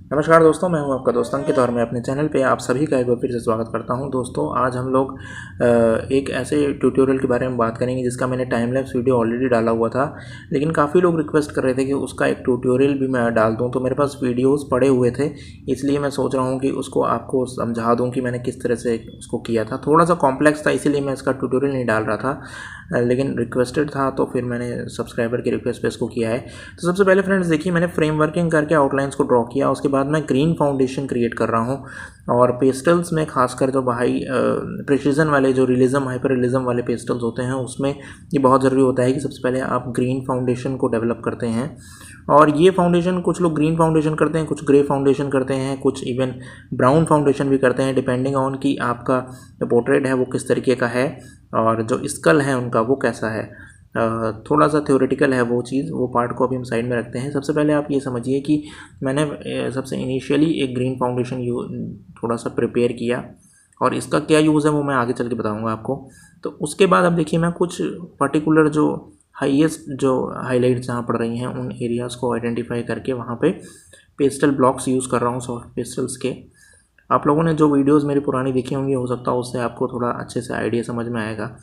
नमस्कार दोस्तों, मैं हूं आपका दोस्त अंकित और मैं अपने चैनल पे आप सभी का एक बार फिर से स्वागत करता हूं। दोस्तों, आज हम लोग एक ऐसे ट्यूटोरियल के बारे में बात करेंगे जिसका मैंने टाइम लैप्स वीडियो ऑलरेडी डाला हुआ था, लेकिन काफ़ी लोग रिक्वेस्ट कर रहे थे कि उसका एक ट्यूटोरियल भी मैं डाल दूं। तो मेरे पास वीडियोस पड़े हुए थे, इसलिए मैं सोच रहा हूँ कि उसको आपको समझा दूँ कि मैंने किस तरह से उसको किया था। थोड़ा सा कॉम्प्लेक्स था, इसीलिए मैं इसका ट्यूटोरियल नहीं डाल रहा था, लेकिन रिक्वेस्टेड था तो फिर मैंने सब्सक्राइबर की रिक्वेस्ट पे इसको किया है। तो सबसे पहले फ्रेंड्स देखिए, मैंने फ्रेम वर्किंग करके आउटलाइंस को ड्रॉ किया। उसके बाद मैं ग्रीन फाउंडेशन क्रिएट कर रहा हूँ और पेस्टल्स में खासकर जो भाई प्रिसिजन वाले, जो रियलिज्म, हाइपर रियलिज्म वाले पेस्टल्स होते हैं, उसमें ये बहुत ज़रूरी होता है कि सबसे पहले आप ग्रीन फाउंडेशन को डेवलप करते हैं। और ये फाउंडेशन कुछ लोग ग्रीन फाउंडेशन करते हैं, कुछ ग्रे फाउंडेशन करते हैं, कुछ इवन ब्राउन फाउंडेशन भी करते हैं, डिपेंडिंग ऑन कि आपका जो पोर्ट्रेट है वो किस तरीके का है और जो स्कल है उनका वो कैसा है। थोड़ा सा थ्योरेटिकल है वो चीज़, वो पार्ट को अभी हम साइड में रखते हैं। सबसे पहले आप ये समझिए कि मैंने सबसे इनिशियली एक ग्रीन फाउंडेशन थोड़ा सा प्रिपेयर किया और इसका क्या यूज़ है वो मैं आगे चल के बताऊँगा आपको। तो उसके बाद अब देखिए, मैं कुछ पर्टिकुलर जो हाईएस्ट जो हाईलाइट्स जहाँ पड़ रही हैं उन एरियाज़ को आइडेंटिफाई करके वहाँ पे पेस्टल ब्लॉक्स यूज़ कर रहा हूँ, सॉफ्ट पेस्टल्स के। आप लोगों ने जो वीडियोस मेरी पुरानी देखी होंगी, हो सकता है उससे आपको थोड़ा अच्छे से आइडिया समझ में आएगा।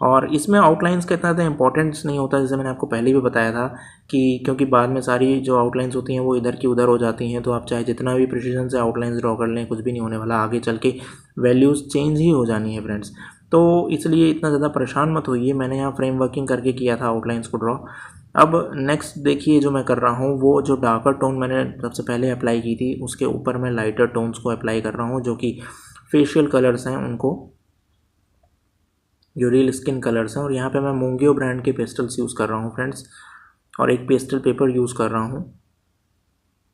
और इसमें आउटलाइंस का इतना ज़्यादा इंपॉर्टेंस नहीं होता, जैसे मैंने आपको पहले भी बताया था कि क्योंकि बाद में सारी जो आउटलाइंस होती हैं वो इधर की उधर हो जाती हैं, तो आप चाहे जितना भी प्रिसीजन से आउटलाइंस ड्रॉ कर लें, कुछ भी नहीं होने वाला। आगे चल के वैल्यूज़ चेंज ही हो जानी है फ्रेंड्स। तो इसलिए इतना ज़्यादा परेशान मत होइए, मैंने यहाँ फ्रेम वर्किंग करके किया था आउटलाइंस को ड्रॉ। अब नेक्स्ट देखिए, जो मैं कर रहा हूँ वो जो डार्कर टोन मैंने सबसे पहले अप्लाई की थी, उसके ऊपर मैं लाइटर टोन्स को अप्लाई कर रहा हूँ, जो कि फेशियल कलर्स हैं उनको, जो रियल स्किन कलर्स हैं। और यहाँ पे मैं मूंगियो ब्रांड के पेस्टल्स यूज़ कर रहा हूँ फ्रेंड्स, और एक पेस्टल पेपर यूज़ कर रहा हूँ।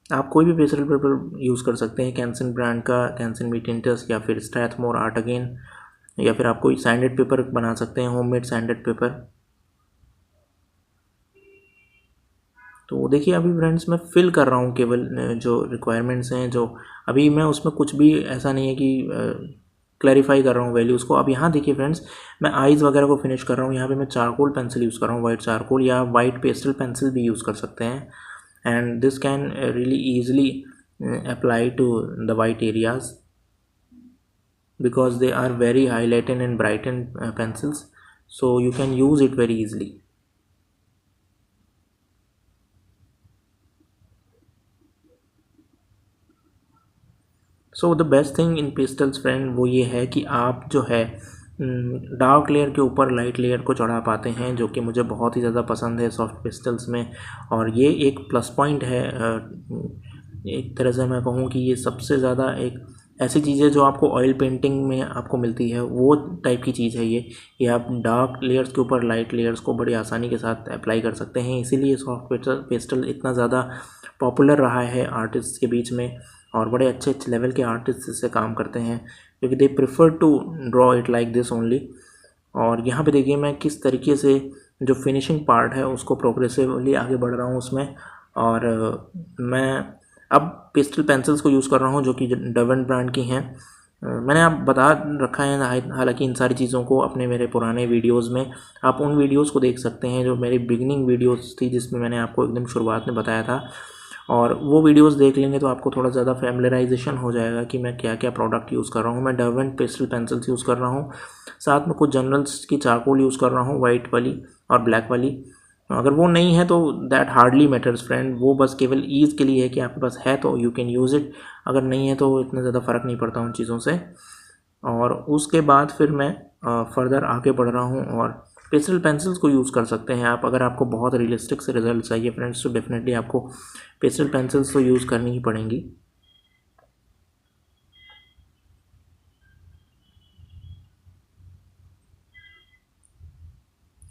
आप कोई भी पेस्टल पेपर यूज़ कर सकते हैं, कैंसन ब्रांड का, कैंसन मीटिंटस या फिर स्ट्रैथमोर आर्ट अगेन, या फिर आप कोई सैंडेड पेपर बना सकते हैं, होममेड सैंडेड पेपर। तो देखिए, अभी फ्रेंड्स मैं फिल कर रहा हूँ केवल जो रिक्वायरमेंट्स हैं, जो अभी मैं उसमें कुछ भी ऐसा नहीं है कि क्लैरिफाई कर रहा हूँ वैल्यूज़ को। अब यहाँ देखिए फ्रेंड्स, मैं आइज़ वगैरह को फिनिश कर रहा हूँ। यहाँ पे मैं चारकोल पेंसिल यूज़ कर रहा हूँ, वाइट चारकोल या वाइट पेस्टल पेंसिल भी यूज़ कर सकते हैं। And this can really easily apply to the white areas because they are very highlighted and brightened pencils, so you can use it very easily. So the best thing in pastels friend वो ये है कि आप जो है dark layer के ऊपर light layer को चढ़ा पाते हैं, जो कि मुझे बहुत ही ज़्यादा पसंद है सॉफ्ट पेस्टल्स में। और ये एक प्लस पॉइंट है, एक तरह से मैं कहूँ कि ये सबसे ज़्यादा एक ऐसी चीज़ है जो आपको ऑयल पेंटिंग में आपको मिलती है, वो टाइप की चीज़ है ये आप डार्क लेयर्स के ऊपर लाइट लेयर्स को बड़ी आसानी के साथ अप्लाई कर सकते हैं। इसीलिए सॉफ्ट पेस्टल इतना ज़्यादा पॉपुलर रहा है आर्टिस्ट के बीच में, और बड़े अच्छे अच्छे लेवल के आर्टिस्ट इससे काम करते हैं, क्योंकि they prefer to draw it like this only. और यहाँ पे देखिए मैं किस तरीके से जो फिनिशिंग पार्ट है उसको प्रोग्रेसिवली आगे बढ़ रहा हूँ उसमें। और मैं अब पेस्टल पेंसिल्स को यूज़ कर रहा हूँ, जो कि डवन ब्रांड की हैं। मैंने आप बता रखा है हालांकि इन सारी चीज़ों को अपने मेरे पुराने वीडियोस में, आप उन वीडियोस को देख सकते हैं जो मेरी बिगिनिंग वीडियोस थी, जिसमें मैंने आपको एकदम शुरुआत में बताया था। और वो वीडियोस देख लेंगे तो आपको थोड़ा ज़्यादा फैमिलराइजेशन हो जाएगा कि मैं क्या क्या प्रोडक्ट यूज़ कर रहा हूँ। मैं डर्वेंट पेस्टल पेंसिल्स यूज़ कर रहा हूँ, साथ में कुछ जनरल्स की चारकोल यूज़ कर रहा हूँ, वाइट वाली और ब्लैक वाली। अगर वो नहीं है तो दैट हार्डली मैटर्स फ्रेंड, वो बस केवल ईज़ के लिए है कि आपके पास है तो यू कैन यूज़ इट, अगर नहीं है तो इतना ज़्यादा फ़र्क नहीं पड़ता उन चीज़ों से। और उसके बाद फिर मैं फर्दर आगे बढ़ रहा हूँ और पेस्टल पेंसिल्स को यूज़ कर सकते हैं आप। अगर आपको बहुत रियलिस्टिक से रिजल्ट चाहिए फ्रेंड्स, तो डेफिनेटली आपको पेस्टल पेंसिल्स तो यूज़ करनी ही पड़ेंगी।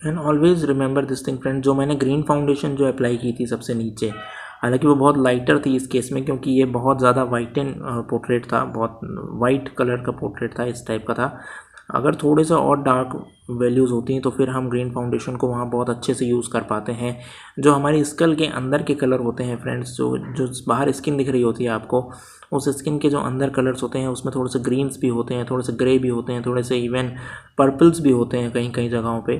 And always remember this thing friend, जो मैंने ग्रीन फाउंडेशन जो अप्लाई की थी सबसे नीचे, हालांकि वो बहुत लाइटर थी इस केस में, क्योंकि ये बहुत ज़्यादा वाइटन पोर्ट्रेट था, बहुत वाइट कलर का पोर्ट्रेट था, इस टाइप का था। अगर थोड़े से और डार्क वैल्यूज़ होती हैं तो फिर हम ग्रीन फाउंडेशन को वहाँ बहुत अच्छे से यूज़ कर पाते हैं। जो हमारी स्कल के अंदर के कलर होते हैं फ्रेंड्स, जो जो बाहर स्किन दिख रही होती है आपको, उस स्किन के जो अंदर कलर्स होते हैं उसमें थोड़े से ग्रीन्स भी होते हैं, थोड़े से ग्रे भी होते हैं, थोड़े से इवन पर्पल्स भी होते हैं कहीं कहीं जगहों पे।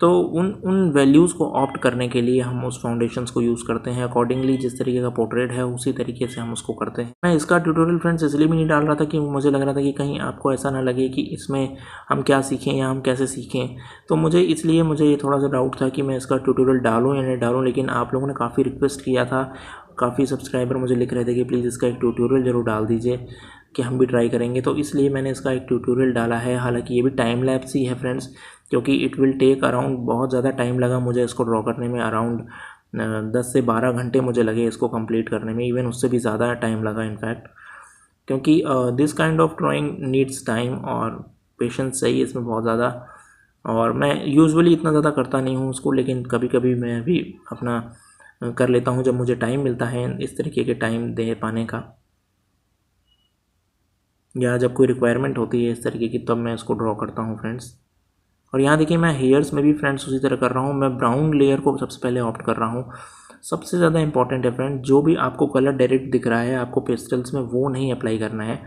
तो उन वैल्यूज़ को ऑप्ट करने के लिए हम उस फाउंडेशंस को यूज़ करते हैं अकॉर्डिंगली। जिस तरीके का पोर्ट्रेट है उसी तरीके से हम उसको करते हैं। मैं इसका ट्यूटोरियल फ्रेंड्स इसलिए भी नहीं डाल रहा था कि मुझे लग रहा था कि कहीं आपको ऐसा ना लगे कि इसमें हम क्या सीखें या हम कैसे सीखें। तो मुझे ये थोड़ा सा डाउट था कि मैं इसका ट्यूटोरियल डालूँ या नहीं डालूँ, लेकिन आप लोगों ने काफ़ी रिक्वेस्ट किया था, काफ़ी सब्सक्राइबर मुझे लिख रहे थे कि प्लीज़ इसका एक ट्यूटोरियल ज़रूर डाल दीजिए कि हम भी ट्राई करेंगे। तो इसलिए मैंने इसका एक ट्यूटोरियल डाला है। हालांकि ये भी टाइम लैप्स ही है फ्रेंड्स, क्योंकि इट विल टेक अराउंड, बहुत ज़्यादा टाइम लगा मुझे इसको ड्रॉ करने में। अराउंड 10 से 12 घंटे मुझे लगे इसको कंप्लीट करने में, इवन उससे भी ज़्यादा टाइम लगा इनफैक्ट, क्योंकि this kind of drawing needs time और पेशेंस चाहिए इसमें बहुत ज़्यादा। और मैं यूजुअली इतना ज़्यादा करता नहीं हूँ उसको, लेकिन कभी कभी मैं भी अपना कर लेता हूँ जब मुझे टाइम मिलता है इस तरीके के टाइम दे पाने का, या जब कोई रिक्वायरमेंट होती है इस तरीके की, तब मैं इसको ड्रॉ करता हूँ फ्रेंड्स। और यहाँ देखिए मैं हेयर्स में भी फ्रेंड्स उसी तरह कर रहा हूँ। मैं ब्राउन लेयर को सबसे पहले ऑप्ट कर रहा हूँ। सबसे ज़्यादा इंपॉर्टेंट है फ्रेंड, जो भी आपको कलर डायरेक्ट दिख रहा है आपको पेस्टल्स में, वो नहीं अप्लाई करना है।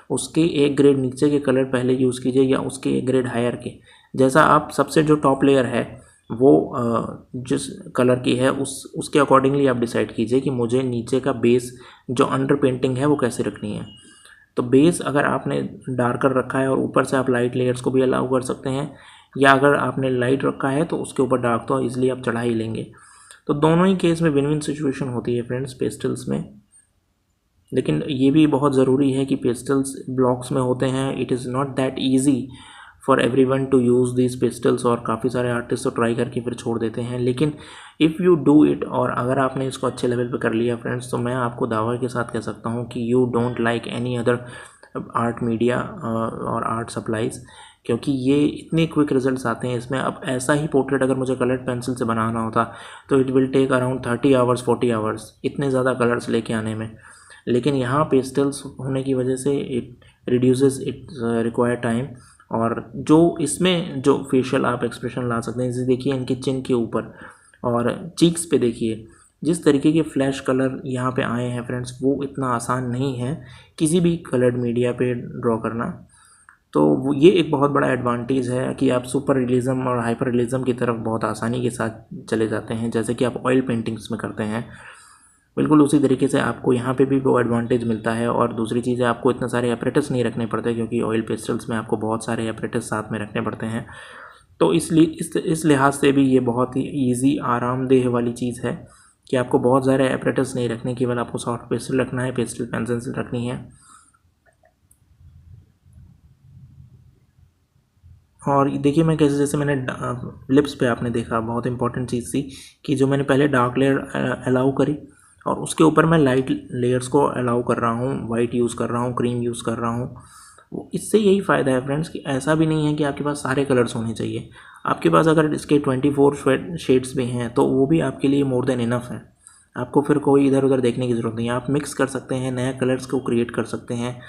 उसके एक ग्रेड नीचे के कलर पहले यूज़ कीजिए, या उसके एक ग्रेड हायर के। जैसा आप सबसे जो टॉप लेयर है वो जिस कलर की है उसके अकॉर्डिंगली आप डिसाइड कीजिए कि मुझे नीचे का बेस जो अंडर पेंटिंग है वो कैसे रखनी है। तो बेस अगर आपने डार्कर रखा है और ऊपर से आप लाइट लेयर्स को भी अलाउ कर सकते हैं, या अगर आपने लाइट रखा है तो उसके ऊपर डार्क तो इजीली आप चढ़ा ही लेंगे। तो दोनों ही केस में विन विन सिचुएशन होती है फ्रेंड्स पेस्टल्स में। लेकिन ये भी बहुत ज़रूरी है कि पेस्टल्स ब्लॉक्स में होते हैं, it is not that easy for everyone to use these pastels. और काफ़ी सारे आर्टिस्ट तो ट्राई करके फिर छोड़ देते हैं, लेकिन इफ़ यू डू इट, और अगर आपने इसको अच्छे लेवल पे कर लिया फ्रेंड्स, तो मैं आपको दावा के साथ कह सकता हूँ कि you don't like any other art media और आर्ट सप्लाईज़, क्योंकि ये इतने क्विक रिजल्ट्स आते हैं इसमें। अब ऐसा ही पोर्ट्रेट अगर मुझे कलर्ड पेंसिल से बनाना होता तो it will take around 30 hours 40 hours, इतने ज़्यादा कलर्स लेके आने में। लेकिन यहाँ पेस्टल्स होने की वजह से it reduces it require time. और जो इसमें जो फेशियल आप एक्सप्रेशन ला सकते हैं, जैसे देखिए इनके चिन के ऊपर और चीक्स पे देखिए जिस तरीके के फ्लैश कलर यहाँ पे आए हैं फ्रेंड्स, वो इतना आसान नहीं है किसी भी कलर्ड मीडिया पे ड्रॉ करना। तो वो ये एक बहुत बड़ा एडवांटेज है कि आप सुपर रियलिज़म और हाइपर रियलिज़म की तरफ बहुत आसानी के साथ चले जाते हैं, जैसे कि आप ऑयल पेंटिंग्स में करते हैं। बिल्कुल उसी तरीके से आपको यहाँ पे भी वो एडवांटेज मिलता है। और दूसरी चीज़ है, आपको इतना सारे एपरेटस नहीं रखने पड़ते, क्योंकि ऑयल पेस्टल्स में आपको बहुत सारे एपरेटस साथ में रखने पड़ते हैं। तो इसलिए इस लिहाज से भी ये बहुत ही ईजी आरामदेह वाली चीज़ है कि आपको बहुत सारे एपरेटस नहीं रखने, केवल आपको सॉफ्ट पेस्टल रखना है, पेस्टल पेंसिल रखनी है। और देखिए मैं कैसे, जैसे मैंने लिप्स पे आपने देखा बहुत इंपॉर्टेंट चीज़ थी कि जो मैंने पहले डार्क लेयर अलाउ करी और उसके ऊपर मैं लाइट लेयर्स को अलाउ कर रहा हूँ, वाइट यूज़ कर रहा हूँ, क्रीम यूज़ कर रहा हूँ। वो इससे यही फ़ायदा है फ्रेंड्स कि ऐसा भी नहीं है कि आपके पास सारे कलर्स होने चाहिए। आपके पास अगर इसके 24 शेड्स भी हैं तो वो भी आपके लिए मोर देन इनफ है। आपको फिर कोई इधर उधर देखने की ज़रूरत नहीं है, आप मिक्स कर सकते हैं, नए कलर्स को क्रिएट कर सकते हैं।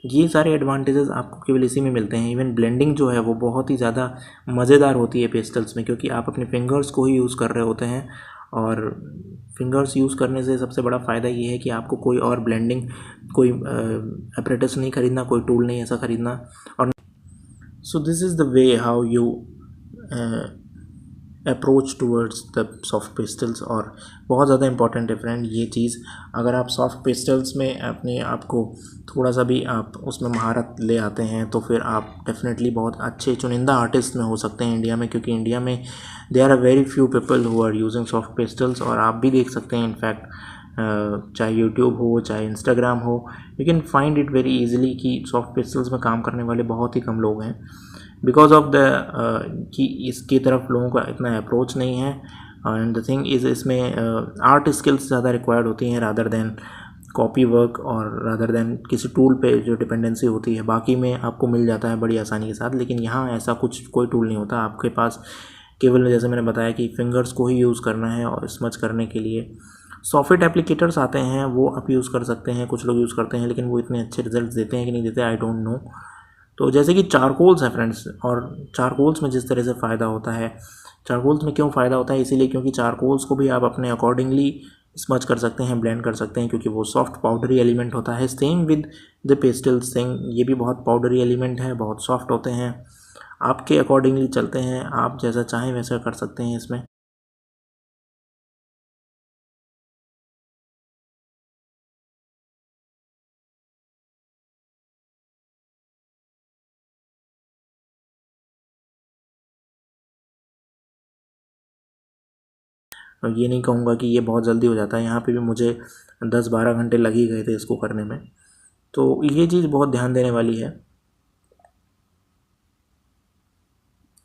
ये सारे एडवांटेजेस आपको केवल इसी में मिलते हैं। इवन ब्लेंडिंग जो है वो बहुत ही ज़्यादा मज़ेदार होती है पेस्टल्स में, क्योंकि आप अपने फिंगर्स को ही यूज़ कर रहे होते हैं। और फिंगर्स यूज़ करने से सबसे बड़ा फ़ायदा ये है कि आपको कोई और ब्लेंडिंग, कोई अपरेटस नहीं खरीदना, कोई टूल नहीं ऐसा खरीदना। और so this is the way how you approach towards the soft pastels. और बहुत ज़्यादा इंपॉर्टेंट है फ्रेंड ये चीज़। अगर आप सॉफ्ट पेस्टल्स में अपने आप को थोड़ा सा भी आप उसमें महारत ले आते हैं तो फिर आप डेफिनेटली बहुत अच्छे चुनिंदा आर्टिस्ट में हो सकते हैं इंडिया में, क्योंकि इंडिया में there are very few people who are using soft pastels. और आप भी देख सकते हैं इनफैक्ट, चाहे यूट्यूब हो चाहे इंस्टाग्राम हो, you can find it very easily कि सॉफ्ट पेस्टल्स में काम करने वाले बहुत ही कम लोग हैं, बिकॉज ऑफ द कि इसकी तरफ लोगों का इतना अप्रोच नहीं है। एंड द थिंग इज़ इसमें आर्ट स्किल्स ज़्यादा रिक्वायर्ड होती हैं रादर देन कॉपी वर्क, और रादर देन किसी टूल पे जो डिपेंडेंसी होती है। बाकी में आपको मिल जाता है बड़ी आसानी के साथ, लेकिन यहाँ ऐसा कुछ कोई टूल नहीं होता आपके पास। केवल जैसे मैंने बताया कि फिंगर्स को ही यूज़ करना है और स्मच करने के लिए सॉफ्टवेयर एप्लीकेटर्स आते हैं, वो आप यूज़ कर सकते हैं, कुछ लोग यूज़ करते हैं, लेकिन वो इतने अच्छे रिजल्ट देते हैं कि नहीं देते, आई डोंट नो। तो जैसे कि चारकोल्स हैं फ्रेंड्स, और चारकोल्स में जिस तरह से फ़ायदा होता है, चारकोल्स में क्यों फ़ायदा होता है, इसीलिए क्योंकि चारकोल्स को भी आप अपने अकॉर्डिंगली स्मच कर सकते हैं, ब्लेंड कर सकते हैं, क्योंकि वो सॉफ्ट पाउडरी एलिमेंट होता है। Same with the pastels thing, ये भी बहुत पाउडरी एलिमेंट है, बहुत सॉफ्ट होते हैं। आपके अकॉर्डिंगली चलते हैं, आप जैसा चाहें वैसा कर सकते हैं इसमें। और ये नहीं कहूँगा कि ये बहुत जल्दी हो जाता है, यहाँ पे भी मुझे 10-12 घंटे लग ही गए थे इसको करने में। तो ये चीज़ बहुत ध्यान देने वाली है।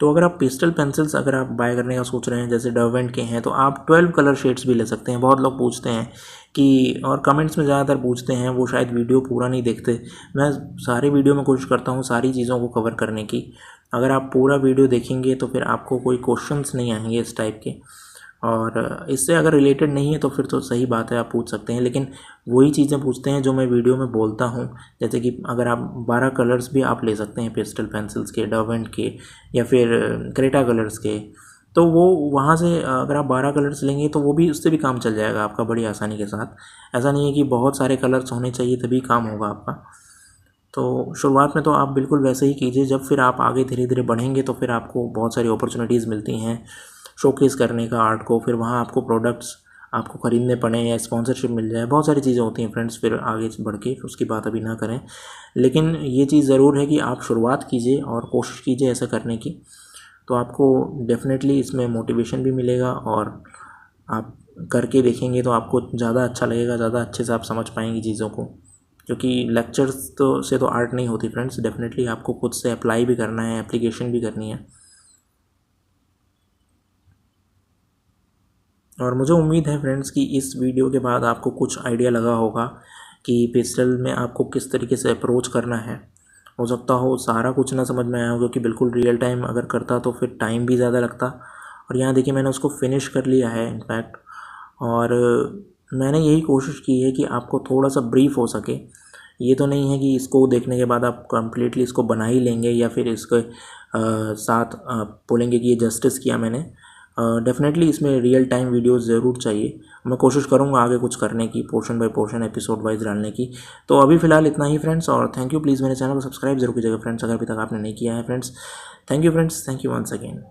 तो अगर आप पेस्टल पेंसिल्स अगर आप बाय करने का सोच रहे हैं, जैसे डर्वेंट के हैं, तो आप 12 कलर शेड्स भी ले सकते हैं। बहुत लोग पूछते हैं कि, और कमेंट्स में ज़्यादातर पूछते हैं, वो शायद वीडियो पूरा नहीं देखते। मैं सारी वीडियो में कोशिश करता हूँ सारी चीज़ों को कवर करने की। अगर आप पूरा वीडियो देखेंगे तो फिर आपको कोई क्वेश्चंस नहीं आएंगे इस टाइप के, और इससे अगर रिलेटेड नहीं है तो फिर तो सही बात है, आप पूछ सकते हैं। लेकिन वही चीज़ें पूछते हैं जो मैं वीडियो में बोलता हूँ, जैसे कि अगर आप 12 कलर्स भी आप ले सकते हैं पेस्टल पेंसिल्स के, डर्वेंट के या फिर क्रेटा कलर्स के, तो वो वहाँ से अगर आप 12 कलर्स लेंगे तो वो भी, उससे भी काम चल जाएगा आपका बड़ी आसानी के साथ। ऐसा नहीं है कि बहुत सारे कलर्स होने चाहिए तभी काम होगा आपका। तो शुरुआत में तो आप बिल्कुल वैसे ही कीजिए, जब फिर आप आगे धीरे धीरे बढ़ेंगे तो फिर आपको बहुत सारी अपॉर्चुनिटीज़ मिलती हैं शोकेस करने का आर्ट को, फिर वहाँ आपको प्रोडक्ट्स आपको ख़रीदने पड़े या स्पॉन्सरशिप मिल जाए, बहुत सारी चीज़ें होती हैं फ्रेंड्स फिर आगे बढ़ के, उसकी बात अभी ना करें। लेकिन ये चीज़ ज़रूर है कि आप शुरुआत कीजिए और कोशिश कीजिए ऐसा करने की, तो आपको डेफ़िनेटली इसमें मोटिवेशन भी मिलेगा, और आप करके देखेंगे तो आपको ज़्यादा अच्छा लगेगा, ज़्यादा अच्छे से आप समझ पाएंगी चीज़ों को। क्योंकि लेक्चर्स तो से तो आर्ट नहीं होती फ्रेंड्स, डेफ़िनेटली आपको खुद से अप्लाई भी करना है, एप्लीकेशन भी करनी है। और मुझे उम्मीद है फ्रेंड्स कि इस वीडियो के बाद आपको कुछ आइडिया लगा होगा कि पेस्टल में आपको किस तरीके से अप्रोच करना है। हो सकता हो सारा कुछ ना समझ में आया हो, क्योंकि बिल्कुल रियल टाइम अगर करता तो फिर टाइम भी ज़्यादा लगता। और यहाँ देखिए मैंने उसको फिनिश कर लिया है इनफैक्ट, और मैंने यही कोशिश की है कि आपको थोड़ा सा ब्रीफ हो सके। ये तो नहीं है कि इसको देखने के बाद आप कम्प्लीटली इसको बना ही लेंगे या फिर इसके साथ बोलेंगे कि ये जस्टिस किया मैंने। डेफिनेटली इसमें रियल टाइम वीडियोस ज़रूर चाहिए। मैं कोशिश करूँगा आगे कुछ करने की, portion by portion episode wise डालने की। तो अभी फ़िलहाल इतना ही फ्रेंड्स, और थैंक यू। प्लीज़ मेरे चैनल को सब्सक्राइब जरूर कीजिएगा फ्रेंड्स, अगर अभी तक आपने नहीं किया है friends. Thank you friends, thank you once again.